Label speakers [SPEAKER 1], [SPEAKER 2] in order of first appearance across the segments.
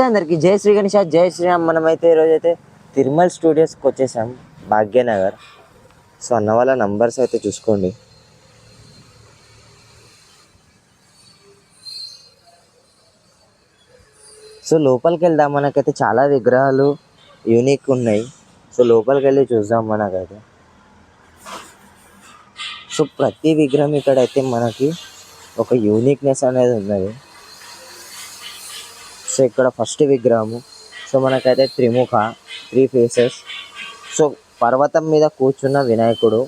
[SPEAKER 1] అందరికి జై శ్రీ గణేష్, జై శ్రీరామ్. మనమైతే ఈరోజైతే తిరుమల స్టూడియోస్కి వచ్చేసాం, భాగ్యనగర్. సో అన్న వాళ్ళ నంబర్స్ అయితే చూసుకోండి. సో లోపలికి వెళ్దాం, మనకైతే చాలా విగ్రహాలు యూనిక్ ఉన్నాయి. సో లోపలికి వెళ్ళి చూద్దాం మనకైతే. సో ప్రతి విగ్రహం ఇక్కడైతే మనకి ఒక యూనిక్నెస్ అనేది ఉన్నది. సో ఇక్కడ ఫస్ట్ విగ్రహము, సో మనకైతే త్రిముఖ, 3 ఫేసెస్. సో పర్వతం మీద కూర్చున్న వినాయకుడు.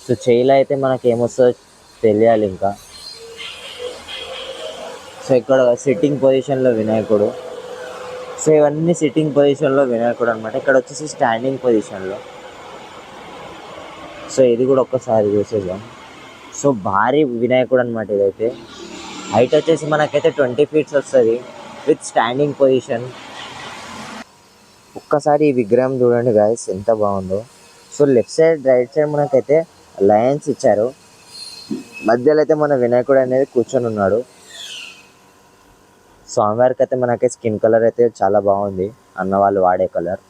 [SPEAKER 1] సో చేయిలో అయితే మనకి ఏమొస్తుందో తెలియాలి ఇంకా. సో ఇక్కడ సిట్టింగ్ పొజిషన్లో వినాయకుడు. సో ఇవన్నీ సిట్టింగ్ పొజిషన్లో వినాయకుడు అనమాట. ఇక్కడ వచ్చేసి స్టాండింగ్ పొజిషన్లో. సో ఇది కూడా ఒక్కసారి చూసేద్దాం. సో భారీ వినాయకుడు అనమాట ఇదైతే. హైట్ వచ్చేసి మనకైతే 20 ఫీట్స్ వస్తుంది విత్ స్టాండింగ్ పొజిషన్. ఒక్కసారి ఈ విగ్రహం చూడండి గాయస్, ఎంత బాగుందో. So left side right side మనకైతే లయన్స్ ఇచ్చారు. మధ్యలో అయితే మన వినాయకుడు అనేది కూర్చొని ఉన్నాడు. స్వామివారికి అయితే మనకి స్కిన్ కలర్ అయితే చాలా బాగుంది, అన్న వాళ్ళు వాడే కలర్.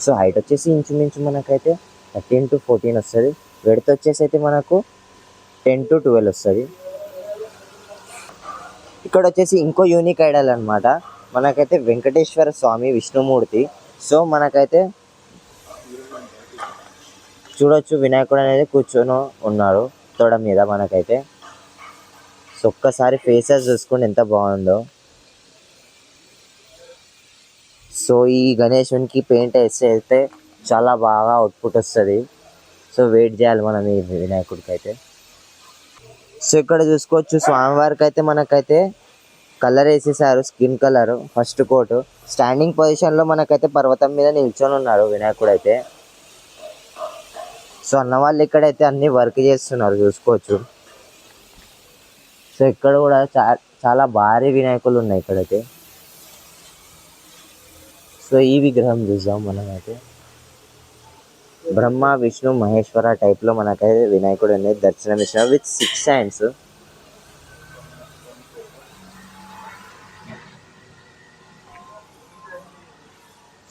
[SPEAKER 1] సో హైట్ వచ్చేసి ఇంచుమించు మనకైతే 13 to 14 వస్తుంది. వెడత వచ్చేసి అయితే మనకు 10 to 12 వస్తుంది. ఇక్కడ వచ్చేసి ఇంకో యూనిక్ ఐడల్ అనమాట. మనకైతే వెంకటేశ్వర స్వామి విష్ణుమూర్తి. సో మనకైతే చూడొచ్చు, వినాయకుడు అనేది కూర్చొని ఉన్నాడు తొడ మీద మనకైతే. సో ఒక్కసారి ఫేసెస్ చూసుకుంటే ఎంత బాగుందో. సో ఈ గణేశునికి పెయింట్ వేస్తే అయితే చాలా బాగా అవుట్పుట్ వస్తుంది. సో వెయిట్ చేయాలి మనం ఈ వినాయకుడికి అయితే. సో ఇక్కడ చూసుకోవచ్చు, స్వామివారికి అయితే మనకైతే కలర్ వేసేసారు, skin colour first coat. Standing పొజిషన్లో మనకైతే పర్వతం మీద నిల్చొని ఉన్నారు వినాయకుడు అయితే. సో అన్న వాళ్ళు ఇక్కడైతే అన్ని వర్క్ చేస్తున్నారు చూసుకోవచ్చు. సో ఇక్కడ కూడా చాలా భారీ వినాయకులు ఉన్నాయి ఇక్కడైతే. సో ఈ విగ్రహం చూద్దాం మనమైతే. బ్రహ్మ విష్ణు మహేశ్వర టైప్లో మనకైతే వినాయకుడు అనేది దర్శనం ఇచ్చారు విత్ 6 హ్యాండ్స్.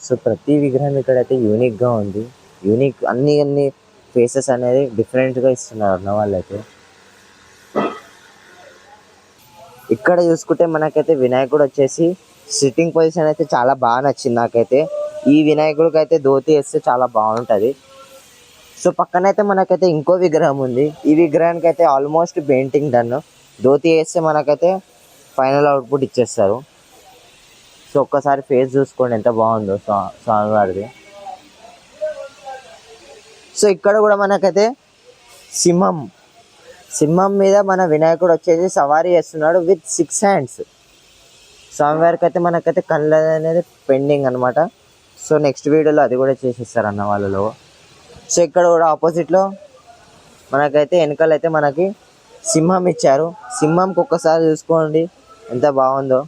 [SPEAKER 1] సో ప్రతి విగ్రహం ఇక్కడైతే యూనిక్గా ఉంది. యూనిక్ అన్ని ఫేసెస్ అనేది డిఫరెంట్గా ఇస్తున్నారు అన్న వాళ్ళైతే. ఇక్కడ చూసుకుంటే మనకైతే వినాయకుడు వచ్చేసి సిట్టింగ్ పొజిషన్ అయితే చాలా బాగా నచ్చింది నాకైతే. ఈ వినాయకుడికి అయితే ధోతి వేస్తే చాలా బాగుంటుంది. సో పక్కనైతే మనకైతే ఇంకో విగ్రహం ఉంది. ఈ విగ్రహానికి అయితే ఆల్మోస్ట్ పెయింటింగ్ డన్. ధోతి వేస్తే మనకైతే ఫైనల్ అవుట్పుట్ ఇచ్చేస్తారు. సో ఒక్కసారి ఫేస్ చూసుకోండి ఎంత బాగుందో స్వామివారిది. సో ఇక్కడ కూడా మనకైతే సింహం మీద మన వినాయకుడు వచ్చేసి సవారీ చేస్తున్నాడు విత్ 6 హ్యాండ్స్. స్వామివారికి అయితే మనకైతే కళ్ళ అనేది పెండింగ్ అనమాట. సో నెక్స్ట్ వీడియోలో అది కూడా చేసేస్తారు అన్న వాళ్ళలో. సో ఇక్కడ కూడా ఆపోజిట్లో మనకైతే వెనకాలైతే మనకి సింహం ఇచ్చారు. సింహంకి ఒక్కసారి చూసుకోండి ఎంత బాగుందో.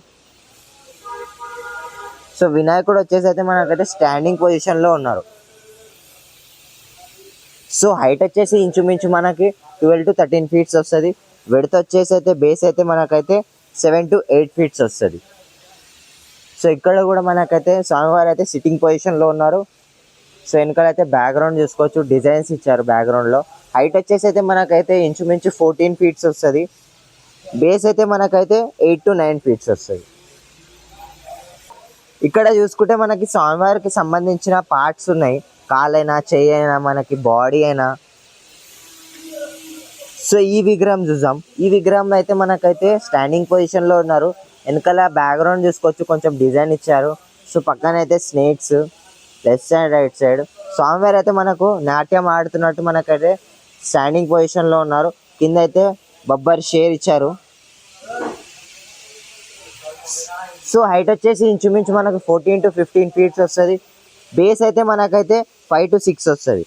[SPEAKER 1] సో వినాయకుడు వచ్చేసి అయితే మనకైతే స్టాండింగ్ పొజిషన్లో ఉన్నారు. సో హైట్ వచ్చేసి ఇంచుమించు మనకి 12 to 13 ఫీట్స్ వస్తుంది. విడత వచ్చేసి అయితే బేస్ అయితే మనకైతే 7 to 8 ఫీట్స్ వస్తుంది. సో ఇక్కడ కూడా మనకైతే స్వామివారు అయితే సిట్టింగ్ పొజిషన్లో ఉన్నారు. సో వెనకాలైతే బ్యాక్గ్రౌండ్ చూసుకోవచ్చు, డిజైన్స్ ఇచ్చారు బ్యాక్గ్రౌండ్లో. హైట్ వచ్చేసి అయితే మనకైతే ఇంచుమించు 14 ఫీట్స్ వస్తుంది. బేస్ అయితే మనకైతే 8 to 9 ఫీట్స్ వస్తుంది. ఇక్కడ చూసుకుంటే మనకి స్వామివారికి సంబంధించిన పార్ట్స్ ఉన్నాయి. కాలైనా, చెయ్యి అయినా, మనకి బాడీ అయినా. సో ఈ విగ్రహం చూద్దాం. ఈ విగ్రహంలో అయితే మనకైతే స్టాండింగ్ పొజిషన్లో ఉన్నారు. వెనకాల బ్యాక్గ్రౌండ్ చూసుకోవచ్చు, కొంచెం డిజైన్ ఇచ్చారు. సో పక్కన అయితే snakes left side right side. స్వామివారు అయితే మనకు నాట్యం ఆడుతున్నట్టు మనకైతే స్టాండింగ్ పొజిషన్లో ఉన్నారు. కింద అయితే బొబ్బర్ షేర్ ఇచ్చారు. సో హైట్ వచ్చేసి ఇంచుమించు మనకు 14 to 15 ఫీట్స్ వస్తుంది. బేస్ అయితే మనకైతే 5 to 6 వస్తుంది.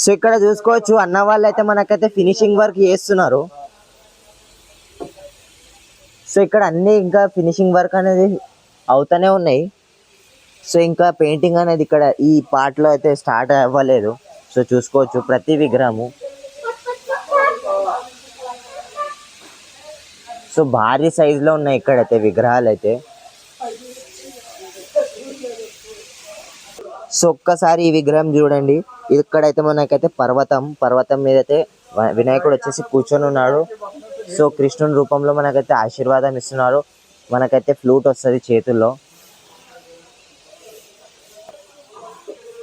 [SPEAKER 1] సో ఇక్కడ చూసుకోవచ్చు, అన్న వాళ్ళు అయితే మనకైతే ఫినిషింగ్ వర్క్ చేస్తున్నారు. సో ఇక్కడ అన్నీ ఇంకా ఫినిషింగ్ వర్క్ అనేది అవుతూనే ఉన్నాయి. సో ఇంకా పెయింటింగ్ అనేది ఇక్కడ ఈ పార్ట్లో అయితే స్టార్ట్ అవ్వలేదు. సో చూసుకోవచ్చు ప్రతి విగ్రహము. సో భారీ సైజులో ఉన్నాయి ఇక్కడైతే విగ్రహాలు అయితే. సో ఒక్కసారి ఈ విగ్రహం చూడండి. ఇక్కడైతే మనకైతే పర్వతం మీద అయితే వినాయకుడు వచ్చేసి కూర్చొని ఉన్నాడు. సో కృష్ణుని రూపంలో మనకైతే ఆశీర్వాదం ఇస్తున్నారు. మనకైతే ఫ్లూట్ వస్తుంది చేతుల్లో.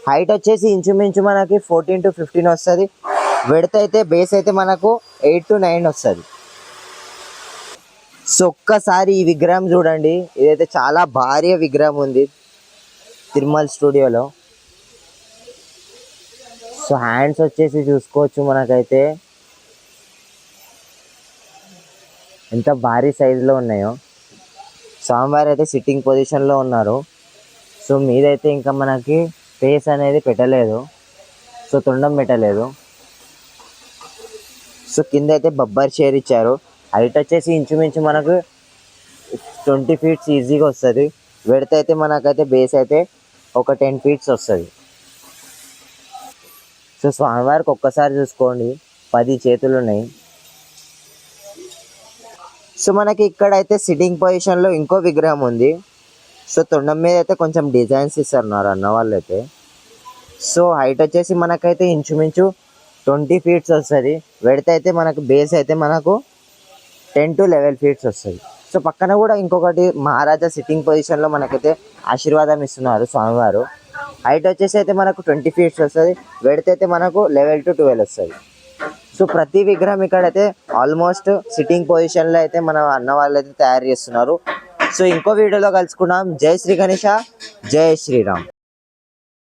[SPEAKER 1] హైట్ వచ్చేసి ఇంచుమించు మనకి 14 to 15 వస్తుంది. విడ్త్ అయితే బేస్ అయితే మనకు 8 to 9 వస్తుంది. సో ఒక్కసారి ఈ విగ్రహం చూడండి. ఇదైతే చాలా భారీ విగ్రహం ఉంది తిరుమల స్టూడియోలో. సో హ్యాండ్స్ వచ్చేసి చూసుకోవచ్చు మనకైతే ఎంత భారీ సైజులో ఉన్నాయో. స్వామివారు అయితే సిట్టింగ్ పొజిషన్లో ఉన్నారు. సో మీదైతే ఇంకా మనకి ఫేస్ అనేది పెట్టలేదు. సో తొండం పెట్టలేదు. సో కింద అయితే బబ్బర్ చైర్ ఇచ్చారు. హైట్ వచ్చేసి ఇంచుమించు మనకు 20 feet ఈజీగా వస్తుంది. విడ్త్ అయితే మనకైతే బేస్ అయితే ఒక 10 feet వస్తుంది. సో స్వామివారికి ఒక్కసారి చూసుకోండి 10 చేతులు ఉన్నాయి. సో మనకి ఇక్కడైతే సిట్టింగ్ పొజిషన్లో ఇంకో విగ్రహం ఉంది. సో తొండం మీద అయితే కొంచెం డిజైన్స్ ఇస్తున్నారు అన్న వాళ్ళు అయితే. సో హైట్ వచ్చేసి మనకైతే ఇంచుమించు 20 feet వస్తుంది. విడ్త్ అయితే మనకు బేస్ అయితే మనకు 10 to 11 feet వస్తుంది. సో పక్కన కూడా ఇంకొకటి మహారాజా సిట్టింగ్ పొజిషన్లో మనకైతే ఆశీర్వాదం ఇస్తున్నారు స్వామివారు. హైట్ వచ్చేసి అయితే మనకు 20 feet వస్తుంది. విడ్త్ అయితే మనకు 11 to 12 వస్తుంది. సో ప్రతి విగ్రహం ఇక్కడైతే ఆల్మోస్ట్ సిట్టింగ్ పొజిషన్లో అయితే మన అన్న వాళ్ళు అయితే తయారు చేస్తున్నారు. సో ఇంకో వీడియోలో కలుసుకున్నాం. జై శ్రీ గణేష, జై శ్రీరామ్.